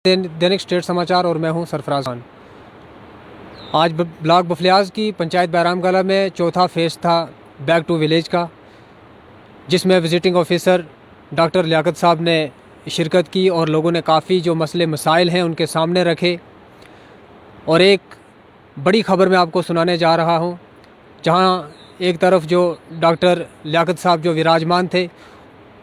दैनिक state समाचार और मैं हूं सरफराज खान। आज ब्लॉक बफलियाज की पंचायत बैराम कला में चौथा फेज़ था बैक टू विलेज का, जिसमें विज़िटिंग ऑफिसर डॉक्टर लियाकत साहब ने शिरकत की और लोगों ने काफ़ी जो मसले मसाइल हैं उनके सामने रखे। और एक बड़ी ख़बर मैं आपको सुनाने जा रहा हूं, जहां एक तरफ जो डॉक्टर लियाकत साहब जो विराजमान थे,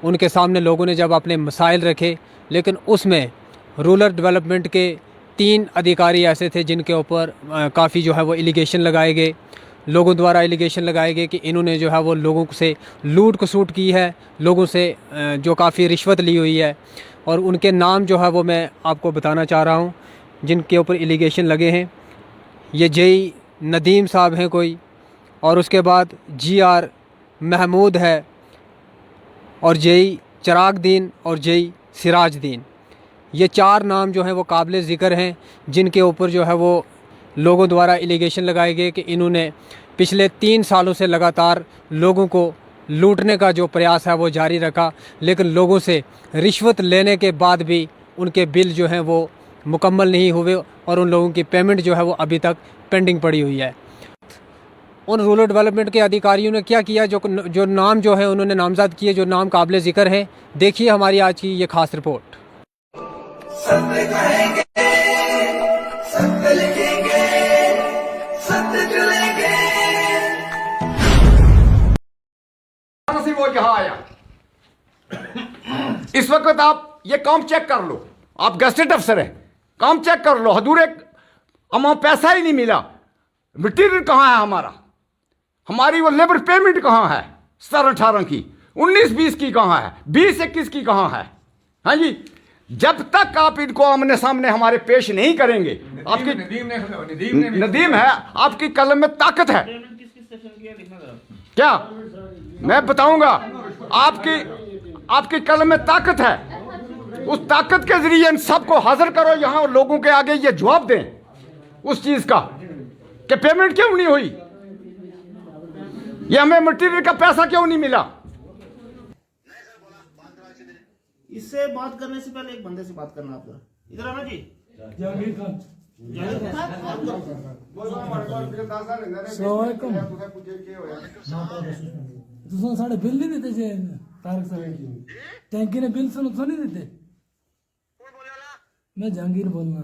उनके सामने लोगों ने जब अपने मसाइल रखे, लेकिन उसमें रूरल डेवलपमेंट के 3 अधिकारी ऐसे थे जिनके ऊपर काफ़ी जो है वो एलिगेशन लगाए गए, लोगों द्वारा एलिगेशन लगाए गए कि इन्होंने जो है वो लोगों से लूट खसूट की है, लोगों से जो काफ़ी रिश्वत ली हुई है। और उनके नाम जो है वो मैं आपको बताना चाह रहा हूँ जिनके ऊपर एलिगेशन लगे हैं। ये जेई नदीम साहब हैं कोई, और उसके बाद GR महमूद है, और जेई चिराग दीन और जेई सिराज दीन। ये 4 नाम जो हैं वो काबिल ज़िक्र हैं, जिनके ऊपर जो है वो लोगों द्वारा एलिगेशन लगाए गए कि इन्होंने पिछले 3 सालों से लगातार लोगों को लूटने का जो प्रयास है वो जारी रखा, लेकिन लोगों से रिश्वत लेने के बाद भी उनके बिल जो हैं वो मुकम्मल नहीं हुए और उन लोगों की पेमेंट जो है वो अभी तक पेंडिंग पड़ी हुई है। उन रूरल डेवलपमेंट के अधिकारियों ने क्या किया, जो नाम जो है उन्होंने नामज़द किए, जो नाम काबिल ज़िक्र हैं। देखिए हमारी आज की ये ख़ास रिपोर्ट। सत्य कहेंगे, सत्य लिखेंगे, सत्य चलेंगे। वो यहाँ आया। इस वक्त आप ये काम चेक कर लो, आप गैजेटेड अफसर हैं, काम चेक कर लो। हजूर एक हमें पैसा ही नहीं मिला, मटीरियल कहाँ है हमारा, हमारी वो लेबर पेमेंट कहाँ है 17-18 की, 19-20 की कहाँ है, 20-21 की कहाँ है। हाँ जी, जब तक आप इनको आमने सामने हमारे पेश नहीं करेंगे, आपकी नदीम है, आपकी कलम में ताकत है क्या, मैं बताऊंगा। आपकी कलम में ताकत है, उस ताकत के जरिए इन सबको हाजिर करो यहां और लोगों के आगे ये जवाब दें उस चीज का कि पेमेंट क्यों नहीं हुई, ये हमें मटेरियल का पैसा क्यों नहीं मिला। इससे बात करने से पहले एक बंदे से बात करना आपका, इधर आना जी। जहांगीर खान तुम साढ़े बिल नहीं देते जे तारक साहब टैंकी ने बिल से नुकसान नहीं देते। मैं जहांगीर बोलना,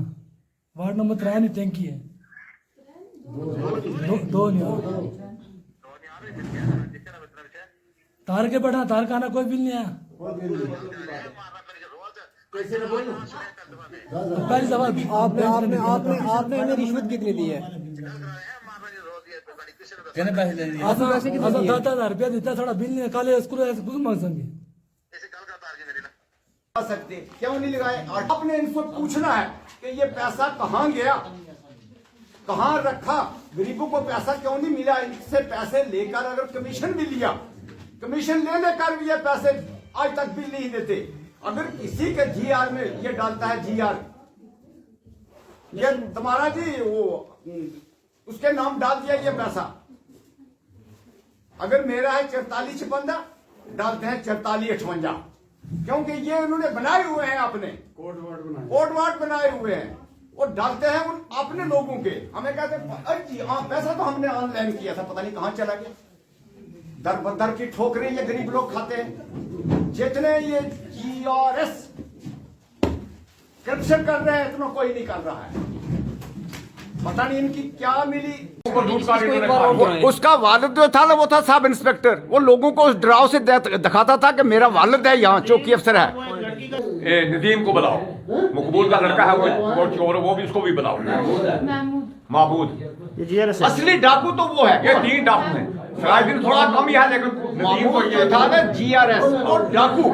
वार्ड नंबर 3 नहीं टैंकी है, दो नहीं तार के बैठा, तार का आना कोई बिल नहीं आया। पहली दफा आपने हमें रिश्वत कितनी दी है? 10,000 रुपया देता, थोड़ा बिल नहीं काले कुछ मांग सकेंगे सकते क्यों नहीं लगाए। आपने इनको पूछना है कि ये पैसा कहाँ गया, कहाँ रखा, गरीबों को पैसा क्यों नहीं मिला। इनसे पैसे लेकर अगर कमीशन भी लिया, कमीशन ले लेकर भी ये पैसे आज तक बिल नहीं देते। अगर किसी के GR में ये डालता है GR, ये तुम्हारा जी वो उसके नाम डाल दिया ये पैसा, अगर मेरा है 44-56 डालते हैं 44-58, क्योंकि ये उन्होंने बनाए हुए हैं, अपने कोड वार्ड बनाए हुए हैं और डालते हैं उन अपने लोगों के। हमें कहते हैं जी हाँ पैसा तो हमने ऑनलाइन किया था, पता नहीं कहां चला गया। दर बदर की ठोकरें ये गरीब लोग खाते हैं। जितने ये GRS करप्शन कर रहे हैं इतना कोई नहीं कर रहा है, पता नहीं इनकी क्या मिली। उसका वालिद जो था ना वो था सब इंस्पेक्टर, वो लोगों को उस डराव से दिखाता था कि मेरा वालिद है यहाँ चौकी अफसर है। नदीम को बुलाओ, मकबूल का लड़का है वो भी उसको भी बुलाओ, महमूद। असली डाकू तो वो है, ये 3 डाकू हैं, दिन थोड़ा कम ही है लेकिन नदीम को ये था ना GRS और डाकू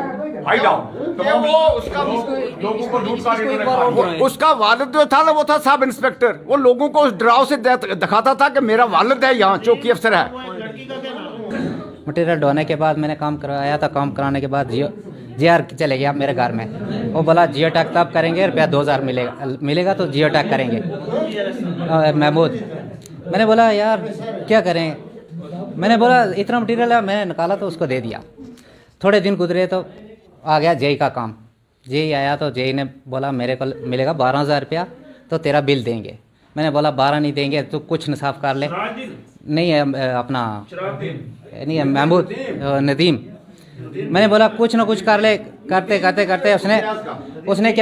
हाइड आउट, तो वो उसका लोगों को लूट का उसका वालिद जो था ना वो था सब इंस्पेक्टर, वो लोगों को उस डराव से दिखाता था कि मेरा वालिद है यहाँ चौकी अफसर है। मटेरियल ढोने के बाद मैंने काम कराया था, काम कराने के बाद GR चले गया मेरे घर में, वो बोला जियो टैग तब करेंगे, रुपया 2,000 मिलेगा तो जियो टैग करेंगे। महमूद, मैंने बोला यार क्या करें, मैंने बोला इतना मटेरियल है, मैंने निकाला तो उसको दे दिया। थोड़े दिन गुजरे तो आ गया जेई का काम, जेई आया तो जेई ने बोला मेरे को मिलेगा 12,000 रुपया, तो तेरा बिल देंगे। मैंने बोला 12 नहीं देंगे, तो कुछ इंसाफ कर ले। नहीं है अपना नहीं है महमूद नदीम। मैंने बोला कुछ ना कुछ कर ले। करते करते करते उसने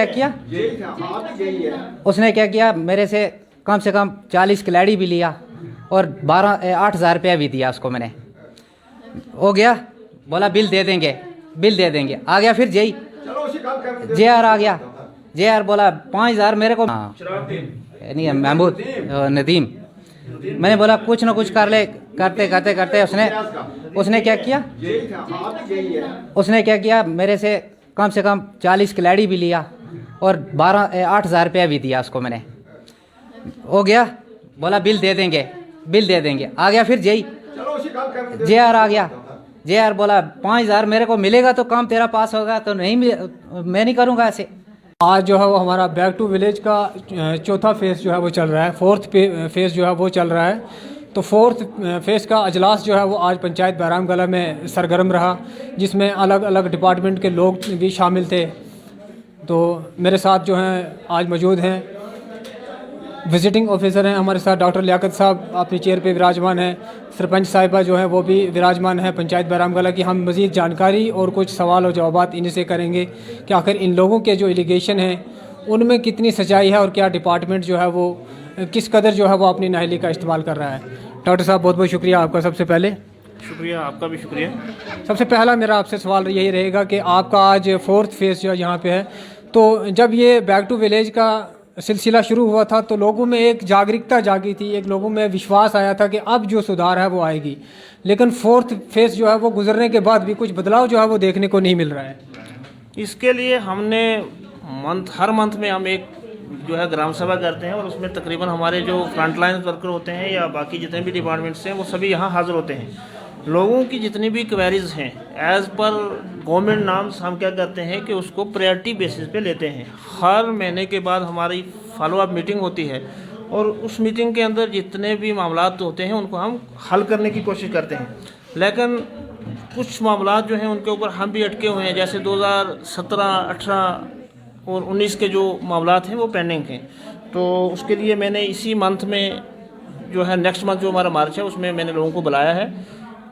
क्या किया, मेरे से कम 40 खिलाड़ी भी लिया और 8,000 रुपया भी दिया उसको मैंने। हो गया, बोला बिल दे देंगे। आ गया फिर JR आ गया। JR बोला 5,000 मेरे को नहीं है महमूद नदीम। मैंने बोला कुछ ना कुछ कर ले। करते करते करते उसने क्या किया, मेरे से कम 40 खिलाड़ी भी लिया और 8,000 रुपया भी दिया उसको मैंने। हो गया, बोला बिल दे देंगे। आ गया फिर JR आ गया। JR बोला 5,000 मेरे को मिलेगा तो काम तेरा पास होगा, तो नहीं मैं नहीं करूँगा ऐसे। आज जो है वो हमारा बैक टू विलेज का चौथा फेज़ जो है वो चल रहा है, फोर्थ फेज़ जो है वो चल रहा है। तो फोर्थ फेज़ का अजलास जो है वो आज पंचायत बैराम कला में सरगर्म रहा, जिसमें अलग अलग डिपार्टमेंट के लोग भी शामिल थे। तो मेरे साथ जो हैं आज मौजूद हैं विजिटिंग ऑफिसर हैं हमारे साथ, डॉक्टर लियाकत साहब अपनी चेयर पे विराजमान हैं, सरपंच साहिबा जो हैं वो भी विराजमान हैं पंचायत बैराम कला की। हम मज़ीद जानकारी और कुछ सवाल और जवाबात इन्हीं से करेंगे कि आखिर इन लोगों के जो एलिगेशन हैं उनमें कितनी सच्चाई है और क्या डिपार्टमेंट जो है वो किस कदर जो है वो अपनी नाअहली का इस्तेमाल कर रहा है। डॉक्टर साहब बहुत बहुत शुक्रिया आपका। सबसे पहले शुक्रिया, आपका भी शुक्रिया। सबसे पहला मेरा आपसे सवाल यही रहेगा कि आपका आज फोर्थ फेज़ जो यहाँ पे है, तो जब ये बैक टू विलेज का सिलसिला शुरू हुआ था तो लोगों में एक जागरूकता जागी थी, एक लोगों में विश्वास आया था कि अब जो सुधार है वो आएगी। लेकिन फोर्थ फेज़ जो है वो गुजरने के बाद भी कुछ बदलाव जो है वो देखने को नहीं मिल रहा है। इसके लिए हमने हर मंथ में हम एक जो है ग्राम सभा करते हैं और उसमें तकरीबन हमारे जो फ्रंटलाइन वर्कर होते हैं या बाकी जितने भी डिपार्टमेंट्स हैं वो सभी यहाँ हाज़िर होते हैं। लोगों की जितनी भी क्वेरीज हैं एज़ पर गवर्नमेंट नॉर्म्स हम क्या करते हैं कि उसको प्रायोरिटी बेसिस पे लेते हैं। हर महीने के बाद हमारी फॉलोअप मीटिंग होती है और उस मीटिंग के अंदर जितने भी मामलात होते हैं उनको हम हल करने की कोशिश करते हैं। लेकिन कुछ मामलात जो हैं उनके ऊपर हम भी अटके हुए हैं, जैसे 2017, 18 और 19 के जो मामलात हैं वो पेंडिंग हैं। तो उसके लिए मैंने इसी मंथ में जो है नेक्स्ट मंथ जो हमारा मार्च है उसमें मैंने लोगों को बुलाया है।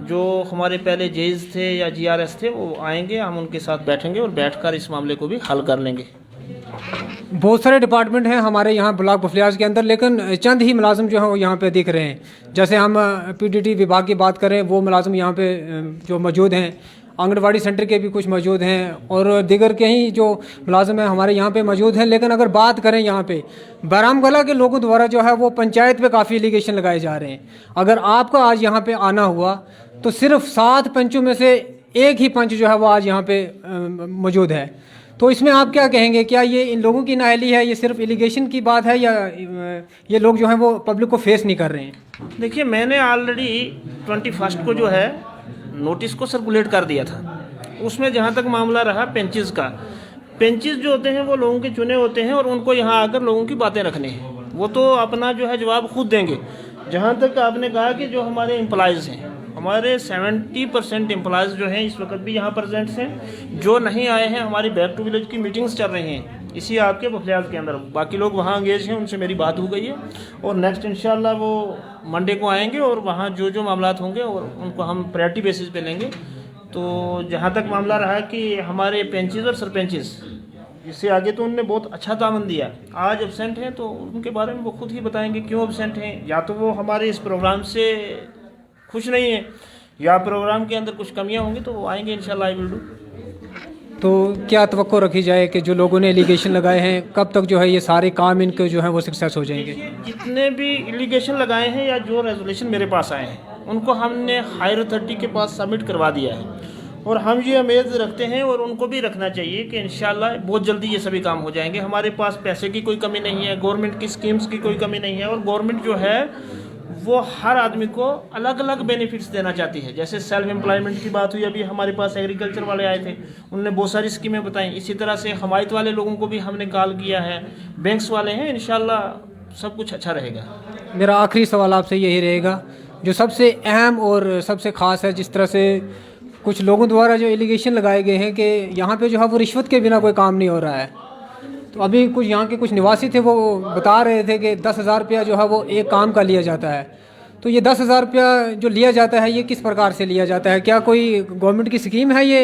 जो हमारे पहले जेज थे या GRS थे वो आएंगे, हम उनके साथ बैठेंगे और बैठकर इस मामले को भी हल कर लेंगे। बहुत सारे डिपार्टमेंट हैं हमारे यहाँ ब्लॉक बफलियाज के अंदर, लेकिन चंद ही मुलाजिम जो हैं वो यहाँ पे दिख रहे हैं। जैसे हम PDT विभाग की बात करें, वो मुलाजिम यहाँ पे जो मौजूद हैं, आंगनवाड़ी सेंटर के भी कुछ मौजूद हैं और दीगर के ही जो मुलाजिम हैं हमारे यहाँ पे मौजूद हैं। लेकिन अगर बात करें यहाँ पे बैराम कला के लोगों द्वारा जो है वो पंचायत पे काफ़ी एलिगेशन लगाए जा रहे हैं। अगर आपका आज यहाँ पे आना हुआ तो सिर्फ 7 पंचों में से एक ही पंच जो है वो आज यहाँ पे मौजूद है। तो इसमें आप क्या कहेंगे, क्या ये इन लोगों की नाअहली है, ये सिर्फ एलिगेशन की बात है, या ये लोग जो हैं वो पब्लिक को फेस नहीं कर रहे हैं? देखिए, मैंने ऑलरेडी 21 को जो है नोटिस को सर्कुलेट कर दिया था। उसमें जहाँ तक मामला रहा पेंचेस का, पेंचेस जो होते हैं वो लोगों के चुने होते हैं और उनको यहाँ आकर लोगों की बातें रखनी है, वो तो अपना जो है जवाब खुद देंगे। जहाँ तक आपने कहा कि जो हमारे एम्प्लॉयज़ हैं, हमारे 70% एम्प्लॉयज़ जो हैं इस वक्त भी यहाँ प्रेजेंट हैं। जो नहीं आए हैं, हमारी बैक टू विलेज की मीटिंग्स चल रही हैं इसी आपके बफलियाज के अंदर, बाकी लोग वहाँ अंगेज हैं, उनसे मेरी बात हो गई है और नेक्स्ट इंशाल्लाह वो मंडे को आएंगे और वहाँ जो जो मामलात होंगे और उनको हम प्रायोरिटी बेसिस पे लेंगे। तो जहाँ तक मामला रहा कि हमारे पेंचेस और सरपंचेस, इससे आगे तो उनने बहुत अच्छा तामन दिया, आज एब्सेंट हैं तो उनके बारे में वो खुद ही बताएंगे क्यों एब्सेंट हैं। या तो वो हमारे इस प्रोग्राम से खुश नहीं है या प्रोग्राम के अंदर कुछ कमियां होंगी तो वो आएंगे इंशाल्लाह, आई विल डू। तो क्या तवक्को रखी जाए कि जो लोगों ने एलिगेशन लगाए हैं कब तक जो है ये सारे काम इनके जो है वो सक्सेस हो जाएंगे? जितने भी एलिगेशन लगाए हैं या जो रेजोल्यूशन मेरे पास आए हैं उनको हमने हायर अथॉरिटी के पास सबमिट करवा दिया है और हम ये उम्मीद रखते हैं और उनको भी रखना चाहिए कि इंशाल्लाह बहुत जल्दी ये सभी काम हो जाएंगे। हमारे पास पैसे की कोई कमी नहीं है, गवर्नमेंट की स्कीम्स की कोई कमी नहीं है और गवर्नमेंट जो है वो हर आदमी को अलग अलग बेनिफिट्स देना चाहती है। जैसे सेल्फ एम्प्लॉयमेंट की बात हुई, अभी हमारे पास एग्रीकल्चर वाले आए थे, उन्होंने बहुत सारी स्कीमें बताई। इसी तरह से हमायत वाले लोगों को भी हमने कॉल किया है, बैंक्स वाले हैं, इंशाल्लाह सब कुछ अच्छा रहेगा। मेरा आखिरी सवाल आपसे यही रहेगा, जो सबसे अहम और सबसे ख़ास है, जिस तरह से कुछ लोगों द्वारा जो एलिगेशन लगाए गए हैं कि यहाँ पे जो है वो रिश्वत के बिना कोई काम नहीं हो रहा है। तो अभी कुछ यहाँ के कुछ निवासी थे, वो बता रहे थे कि 10,000 रुपया जो है वो एक काम का लिया जाता है। तो ये 10,000 रुपया जो लिया जाता है ये किस प्रकार से लिया जाता है? क्या कोई गवर्नमेंट की स्कीम है ये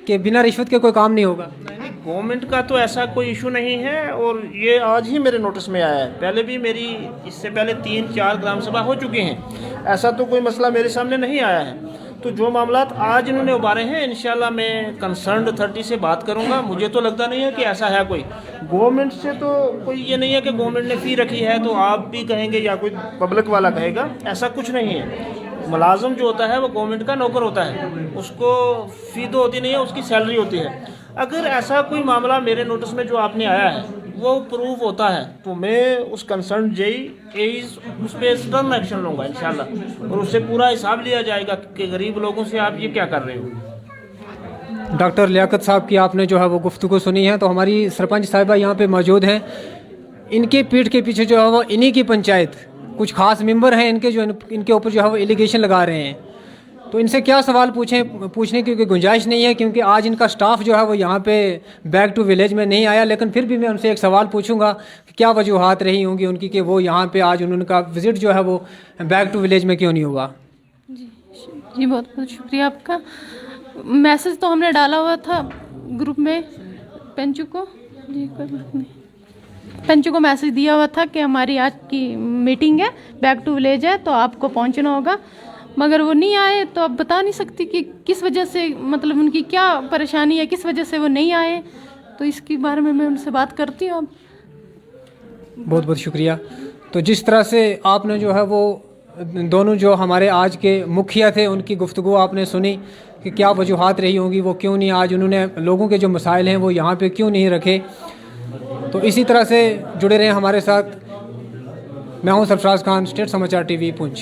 कि बिना रिश्वत के कोई काम नहीं होगा? नहीं, गवर्नमेंट का तो ऐसा कोई इशू नहीं है और ये आज ही मेरे नोटिस में आया है। पहले भी मेरी इससे पहले 3-4 ग्राम सभा हो चुके हैं, ऐसा तो कोई मसला मेरे सामने नहीं आया है। तो जो मामलात आज इन्होंने उबारे हैं, इंशाल्लाह मैं कंसर्न्ड अथॉरिटी से बात करूंगा। मुझे तो लगता नहीं है कि ऐसा है कोई। गवर्नमेंट से तो कोई ये नहीं है कि गवर्नमेंट ने फ़ी रखी है तो आप भी कहेंगे या कोई पब्लिक वाला कहेगा, ऐसा कुछ नहीं है। मुलाजम जो होता है वो गवर्नमेंट का नौकर होता है, उसको फ़ी तो होती नहीं है, उसकी सैलरी होती है। अगर ऐसा कोई मामला मेरे नोटिस में जो आपने आया है वो प्रूव होता है तो मैं उस कंसर्न जेई उस पर स्टर्न एक्शन लूँगा इंशाल्लाह, और उससे पूरा हिसाब लिया जाएगा कि गरीब लोगों से आप ये क्या कर रहे हो। डॉक्टर लियाकत साहब की आपने जो है वो गुफ्तगू सुनी है। तो हमारी सरपंच साहिबा यहाँ पे मौजूद हैं। इनके पीठ के पीछे जो है वो इन्हीं की पंचायत कुछ खास मेंबर हैं इनके, जो इनके ऊपर जो है वो एलिगेशन लगा रहे हैं। तो इनसे क्या सवाल पूछने की कोई गुंजाइश नहीं है, क्योंकि आज इनका स्टाफ जो है वो यहाँ पे बैक टू विलेज में नहीं आया। लेकिन फिर भी मैं उनसे एक सवाल पूछूंगा कि क्या वजूहात रही होंगी उनकी कि वो यहाँ पे आज उनका विज़िट जो है वो बैक टू विलेज में क्यों नहीं हुआ। जी बहुत बहुत शुक्रिया आपका। मैसेज तो हमने डाला हुआ था ग्रुप में पंचू को, जी कोई बात नहीं, पंचू को मैसेज दिया हुआ था कि हमारी आज की मीटिंग है, बैक टू विलेज है तो आपको पहुंचना होगा, मगर वो नहीं आए। तो अब बता नहीं सकती कि किस वजह से, मतलब उनकी क्या परेशानी है, किस वजह से वो नहीं आए। तो इसके बारे में मैं उनसे बात करती हूँ अब। बहुत बहुत शुक्रिया। तो जिस तरह से आपने जो है वो दोनों जो हमारे आज के मुखिया थे उनकी गुफ्तगू आपने सुनी कि क्या वजूहात रही होंगी, वो क्यों नहीं आज उन्होंने लोगों के जो मसाइल हैं वो यहाँ पे क्यों नहीं रखे। तो इसी तरह से जुड़े रहें हमारे साथ। मैं हूँ सरफराज खान, स्टेट समाचार टीवी पुंछ।